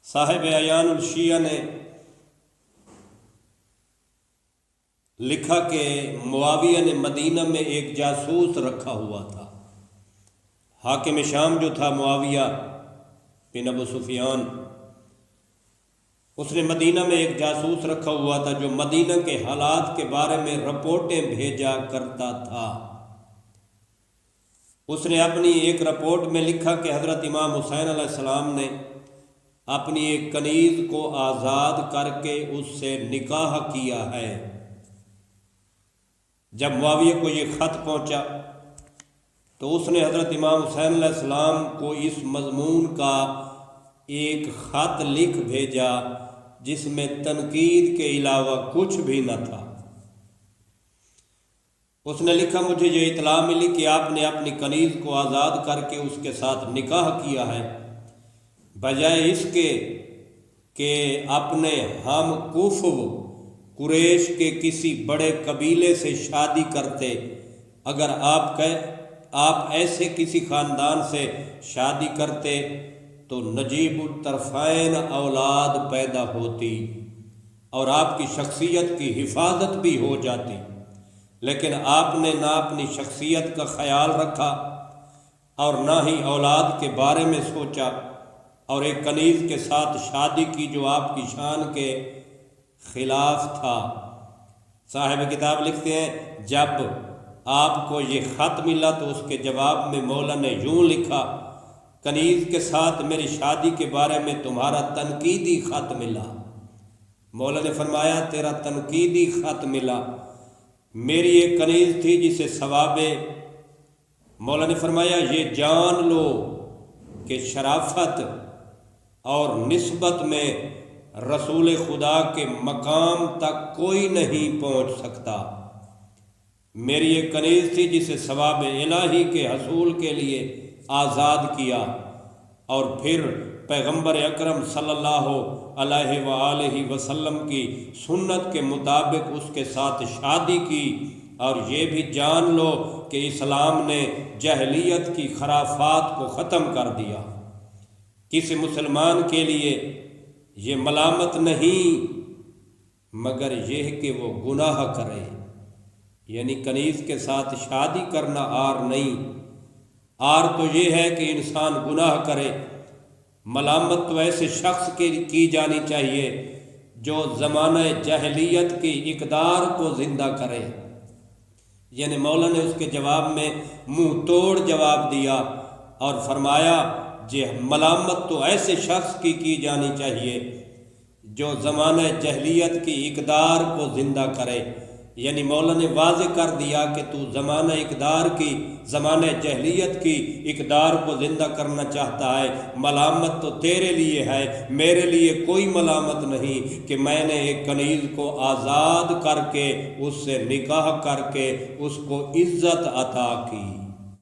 صاحب عیان الشیعہ نے لکھا کہ معاویہ نے مدینہ میں ایک جاسوس رکھا ہوا تھا۔ حاکم شام جو تھا معاویہ بن ابو سفیان، اس نے مدینہ میں ایک جاسوس رکھا ہوا تھا جو مدینہ کے حالات کے بارے میں رپورٹیں بھیجا کرتا تھا۔ اس نے اپنی ایک رپورٹ میں لکھا کہ حضرت امام حسین علیہ السلام نے اپنی ایک کنیز کو آزاد کر کے اس سے نکاح کیا ہے۔ جب معاویہ کو یہ خط پہنچا تو اس نے حضرت امام حسین علیہ السلام کو اس مضمون کا ایک خط لکھ بھیجا جس میں تنقید کے علاوہ کچھ بھی نہ تھا۔ اس نے لکھا، مجھے یہ اطلاع ملی کہ آپ نے اپنی کنیز کو آزاد کر کے اس کے ساتھ نکاح کیا ہے، بجائے اس کے کہ اپنے ہم کفو قریش کے کسی بڑے قبیلے سے شادی کرتے۔ اگر آپ ایسے کسی خاندان سے شادی کرتے تو نجیب الطرفین اولاد پیدا ہوتی اور آپ کی شخصیت کی حفاظت بھی ہو جاتی، لیکن آپ نے نہ اپنی شخصیت کا خیال رکھا اور نہ ہی اولاد کے بارے میں سوچا، اور ایک کنیز کے ساتھ شادی کی جو آپ کی شان کے خلاف تھا۔ صاحب کتاب لکھتے ہیں، جب آپ کو یہ خط ملا تو اس کے جواب میں مولا نے یوں لکھا، کنیز کے ساتھ میری شادی کے بارے میں تمہارا تنقیدی خط ملا۔ مولا نے فرمایا، تیرا تنقیدی خط ملا، میری ایک کنیز تھی جسے ثوابے۔ مولا نے فرمایا، یہ جان لو کہ شرافت اور نسبت میں رسول خدا کے مقام تک کوئی نہیں پہنچ سکتا۔ میری ایک کنیز تھی جسے ثواب الہی کے حصول کے لیے آزاد کیا، اور پھر پیغمبر اکرم صلی اللہ علیہ وآلہ وسلم کی سنت کے مطابق اس کے ساتھ شادی کی۔ اور یہ بھی جان لو کہ اسلام نے جاہلیت کی خرافات کو ختم کر دیا۔ کسی مسلمان کے لیے یہ ملامت نہیں مگر یہ کہ وہ گناہ کرے، یعنی کنیز کے ساتھ شادی کرنا آر نہیں، آر تو یہ ہے کہ انسان گناہ کرے۔ ملامت تو ایسے شخص کی جانی چاہیے جو زمانہ جاہلیت کی اقدار کو زندہ کرے۔ یعنی مولا نے اس کے جواب میں منہ توڑ جواب دیا اور فرمایا، جی ملامت تو ایسے شخص کی جانی چاہیے جو زمانہ جاہلیت کی اقدار کو زندہ کرے۔ یعنی مولا نے واضح کر دیا کہ تو زمانہ جاہلیت کی اقدار کو زندہ کرنا چاہتا ہے، ملامت تو تیرے لیے ہے، میرے لیے کوئی ملامت نہیں کہ میں نے ایک کنیز کو آزاد کر کے اس سے نکاح کر کے اس کو عزت عطا کی۔